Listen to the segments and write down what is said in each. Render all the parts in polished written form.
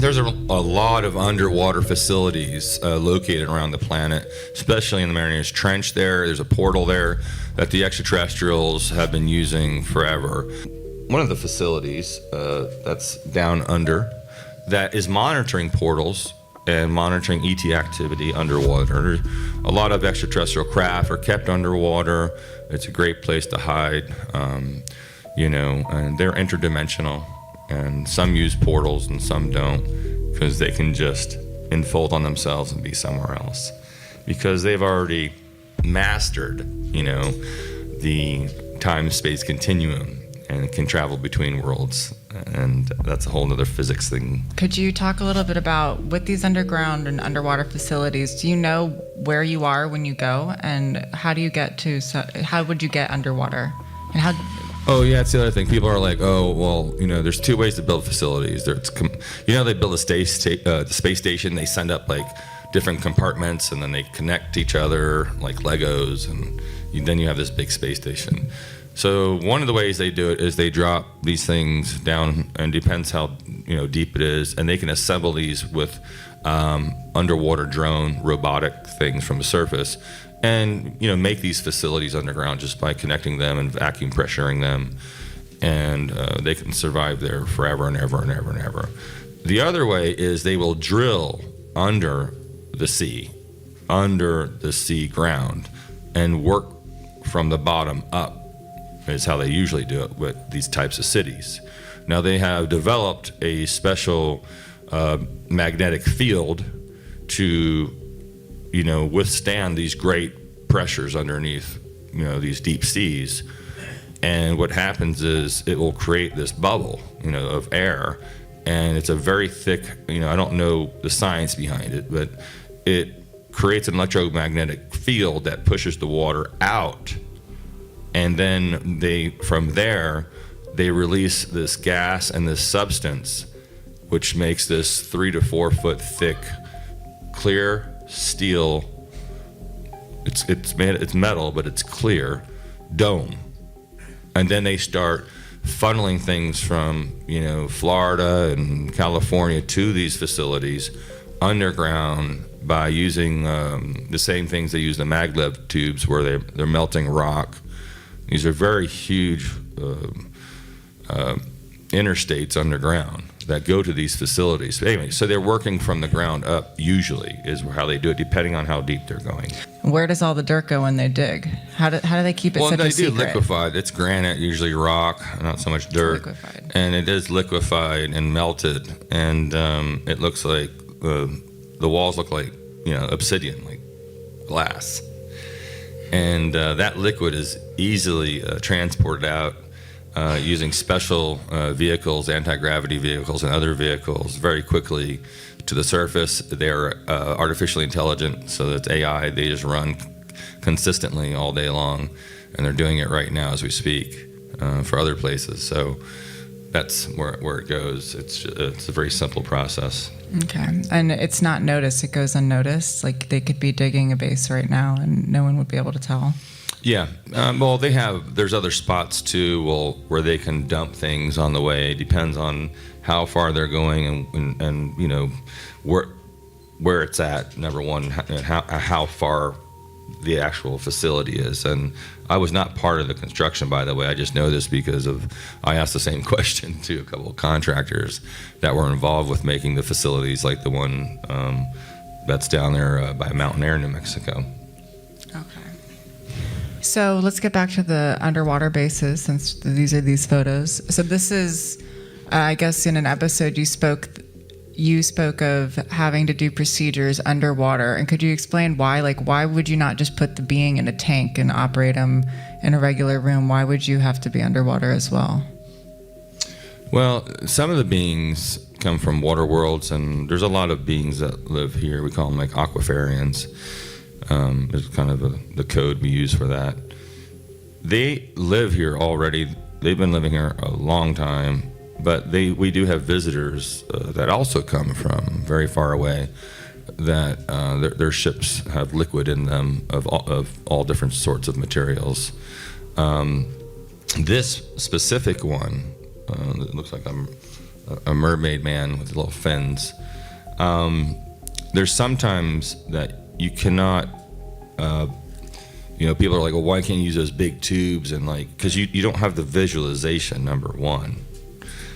There's a lot of underwater facilities located around the planet, especially in the Mariana Trench there. There's a portal there that the extraterrestrials have been using forever. One of the facilities that's down under that is monitoring portals and monitoring ET activity underwater. A lot of extraterrestrial craft are kept underwater. It's a great place to hide, and they're interdimensional. And some use portals and some don't, because they can just enfold on themselves and be somewhere else, because they've already mastered, the time-space continuum and can travel between worlds. And that's a whole other physics thing. Could you talk a little bit about, with these underground and underwater facilities, do you know where you are when you go, and how would you get underwater, and how? Oh, yeah, that's the other thing. People are like, oh, well, there's two ways to build facilities. They build a space station. They send up, different compartments, and then they connect to each other like Legos, and then you have this big space station. So one of the ways they do it is they drop these things down, and depends how deep it is, and they can assemble these with underwater drone robotic things from the surface, and make these facilities underground just by connecting them and vacuum pressuring them, and they can survive there forever and ever and ever and ever. The other way is they will drill under the sea ground, and work from the bottom up, is how they usually do it with these types of cities. Now they have developed a special magnetic field to withstand these great pressures underneath, these deep seas. And what happens is it will create this bubble, of air. And it's a very thick, I don't know the science behind it, but it creates an electromagnetic field that pushes the water out. And then from there, they release this gas and this substance, which makes this 3 to 4 foot thick, clear steel. It's metal, but it's clear dome. And then they start funneling things from Florida and California to these facilities underground by using the same things they use the maglev tubes, where they're melting rock. These are very huge interstates underground that go to these facilities. But anyway, so they're working from the ground up, usually, is how they do it, depending on how deep they're going. Where does all the dirt go when they dig? How do they keep it such a secret? Well, they do liquefied. It's granite, usually rock, not so much dirt. It's liquefied. And it is liquefied and melted, and it looks like the walls look like obsidian, like glass. And that liquid is easily transported out using special vehicles, anti-gravity vehicles and other vehicles, very quickly to the surface. They're artificially intelligent, so that's AI. They just run consistently all day long, and they're doing it right now as we speak for other places. So that's where it goes. It's a very simple process. Okay, and it's not noticed. It goes unnoticed. Like they could be digging a base right now, and no one would be able to tell. Yeah, well, there's other spots too, where they can dump things on the way. It depends on how far they're going and where it's at. Number one, and how far the actual facility is. And I was not part of the construction, by the way. I just know this because I asked the same question to a couple of contractors that were involved with making the facilities, like the one that's down there by Mountain Air, New Mexico. Okay. So let's get back to the underwater bases, since these are these photos. So this is, I guess, in an episode you spoke of having to do procedures underwater. And could you explain why? Why would you not just put the being in a tank and operate them in a regular room? Why would you have to be underwater as well? Well, some of the beings come from water worlds, and there's a lot of beings that live here. We call them aquafarians. Is kind of the code we use for that. They live here already. They've been living here a long time, but we do have visitors that also come from very far away. That their ships have liquid in them of all different sorts of materials. This specific one, it looks like I'm a mermaid man with little fins. There's sometimes that you cannot, people are like, well, why can't you use those big tubes? And like, because you don't have the visualization, number one.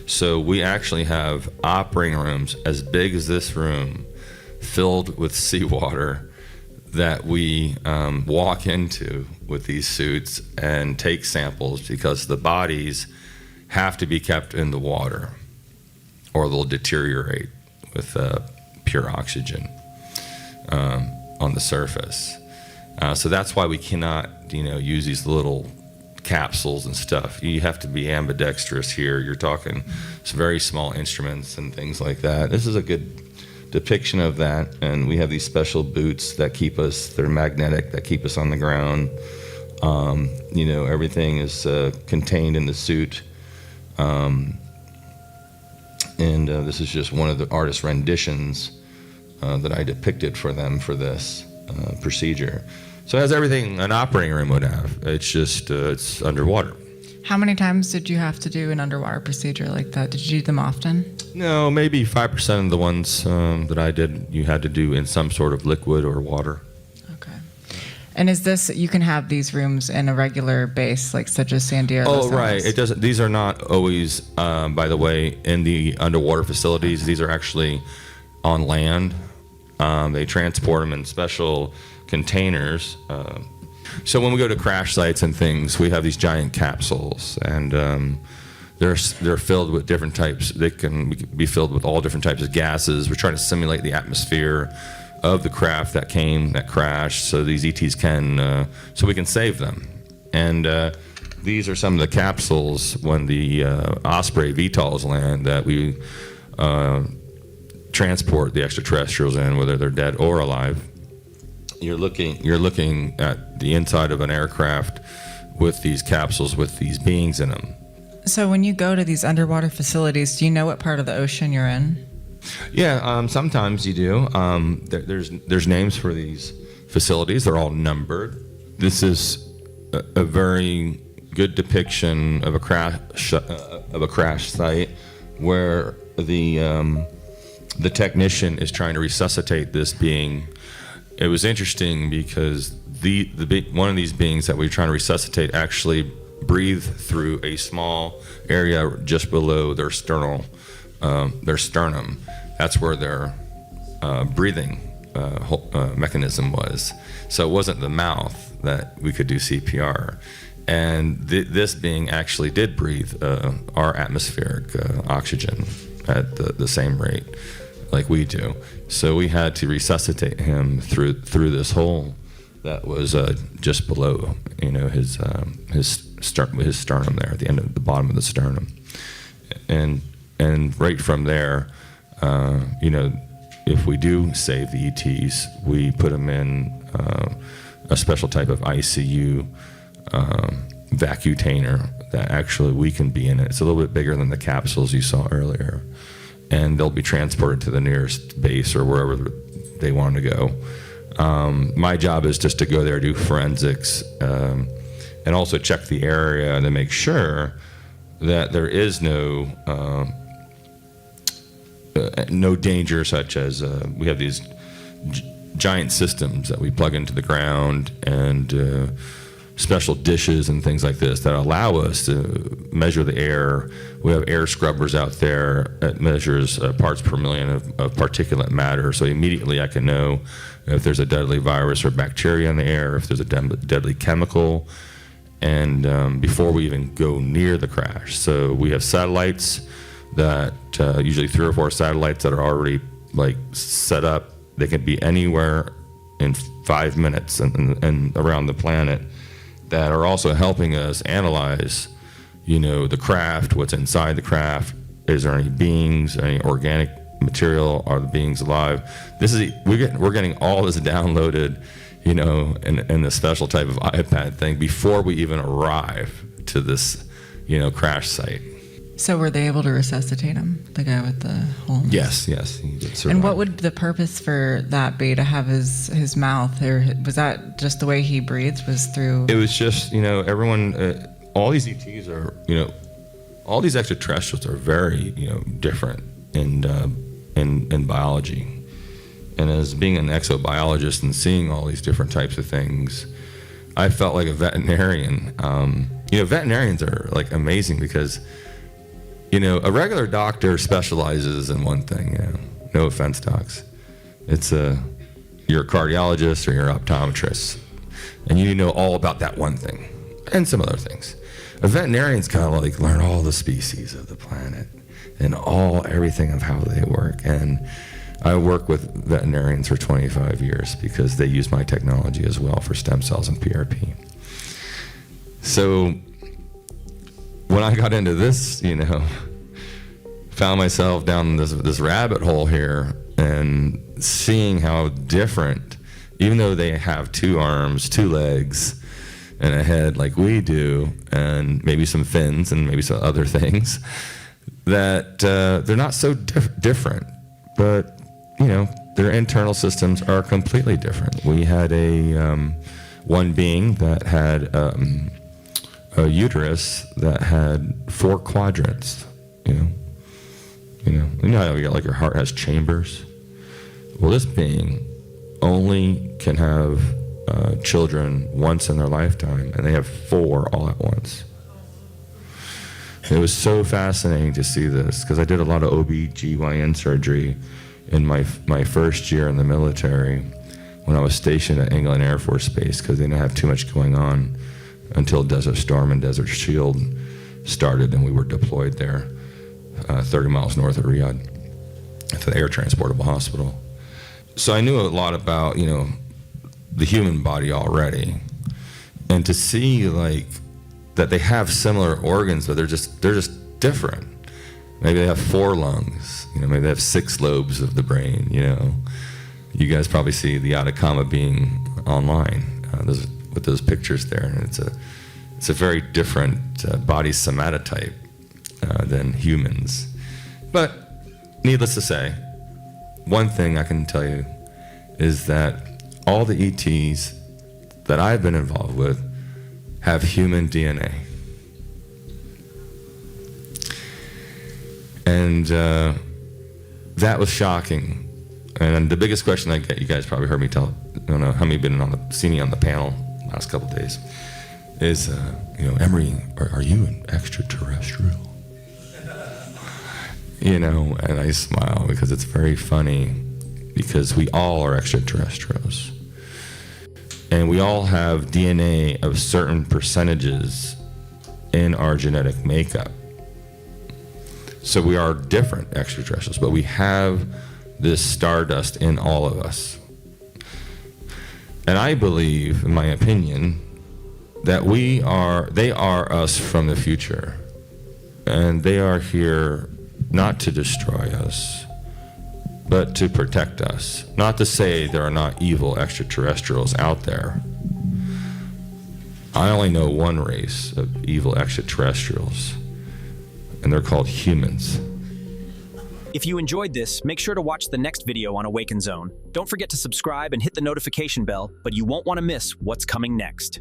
So we actually have operating rooms as big as this room filled with seawater that we walk into with these suits and take samples, because the bodies have to be kept in the water or they'll deteriorate with pure oxygen on the surface. So that's why we cannot, use these little capsules and stuff. You have to be ambidextrous here. You're talking some very small instruments and things like that. This is a good depiction of that. And we have these special boots that keep us, they're magnetic, that keep us on the ground. Everything is contained in the suit. This is just one of the artist renditions that I depicted for them for this procedure. So it has everything an operating room would have. It's just, it's underwater. How many times did you have to do an underwater procedure like that? Did you do them often? No, maybe 5% of the ones that I did, you had to do in some sort of liquid or water. Okay. And is this, you can have these rooms in a regular base, like such as San Diego? Oh, right. It doesn't. These are not always, by the way, in the underwater facilities. These are actually on land. They transport them in special containers. So when we go to crash sites and things, we have these giant capsules, and they're filled with different types. They can be filled with all different types of gases. We're trying to simulate the atmosphere of the craft that crashed, so these ETs can, so we can save them. And these are some of the capsules when the Osprey VTOLs land that we transport the extraterrestrials in, whether they're dead or alive. You're looking at the inside of an aircraft with these capsules with these beings in them. So when you go to these underwater facilities, do you know what part of the ocean you're in? Yeah, sometimes you do. There's names for these facilities. They're all numbered. This is a very good depiction of a crash site where the technician is trying to resuscitate this being. It was interesting because one of these beings that we were trying to resuscitate actually breathed through a small area just below their sternum. That's where their breathing mechanism was. So it wasn't the mouth that we could do CPR. And this being actually did breathe our atmospheric oxygen at the same rate like we do. So we had to resuscitate him through this hole that was just below, his sternum there, at the end of the bottom of the sternum, and right from there, if we do save the ETs, we put them in a special type of ICU vacutainer that actually we can be in it. It's a little bit bigger than the capsules you saw earlier, and they'll be transported to the nearest base or wherever they want to go. My job is just to go there, do forensics, and also check the area to make sure that there is no danger, such as we have these giant systems that we plug into the ground, and special dishes and things like this that allow us to measure the air. We have air scrubbers out there that measures parts per million of particulate matter. So immediately I can know if there's a deadly virus or bacteria in the air, if there's a deadly chemical, and before we even go near the crash. So we have satellites that usually 3 or 4 satellites that are already set up. They can be anywhere in 5 minutes and around the planet, that are also helping us analyze, the craft, what's inside the craft. Is there any beings, any organic material? Are the beings alive? We're getting all this downloaded, in a special type of iPad thing before we even arrive to this, crash site. So were they able to resuscitate him, the guy with the hole? Yes, he did survive. And what would the purpose for that be, to have his mouth, or was that just the way he breathed, was through? It was just, everyone, all these ETs are, all these extraterrestrials are very, different in biology. And as being an exobiologist and seeing all these different types of things, I felt like a veterinarian. Veterinarians are like amazing because, a regular doctor specializes in one thing. No offense, docs. It's you're a cardiologist or you're an optometrist, and you know all about that one thing and some other things. A veterinarian's kind of like learn all the species of the planet and everything of how they work. And I work with veterinarians for 25 years because they use my technology as well for stem cells and PRP. So when I got into this, found myself down this rabbit hole here and seeing how different, even though they have 2 arms, 2 legs, and a head like we do, and maybe some fins and maybe some other things, that they're not so different. But their internal systems are completely different. We had one being that had a uterus that had 4 quadrants. You know how your heart has chambers. Well, this being only can have children once in their lifetime, and they have 4 all at once. It was so fascinating to see this because I did a lot of OB/GYN surgery in my first year in the military when I was stationed at England Air Force Base because they didn't have too much going on until Desert Storm and Desert Shield started, and we were deployed there 30 miles north of Riyadh at the Air Transportable Hospital. So I knew a lot about, the human body already. And to see that they have similar organs, but they're just different. Maybe they have 4 lungs, maybe they have 6 lobes of the brain, You guys probably see the Atacama being online with those pictures there. And it's a very different body somatotype than humans. But needless to say, one thing I can tell you is that all the ETs that I've been involved with have human DNA. And that was shocking. And the biggest question I get, you guys probably heard me tell, I don't know how many have seen me on the panel last couple of days, is, Emery, are you an extraterrestrial? And I smile because it's very funny because we all are extraterrestrials. And we all have DNA of certain percentages in our genetic makeup. So we are different extraterrestrials, but we have this stardust in all of us. And I believe, in my opinion, that they are us from the future. And they are here not to destroy us, but to protect us. Not to say there are not evil extraterrestrials out there. I only know one race of evil extraterrestrials, and they're called humans. If you enjoyed this, make sure to watch the next video on Awaken Zone. Don't forget to subscribe and hit the notification bell, but you won't want to miss what's coming next.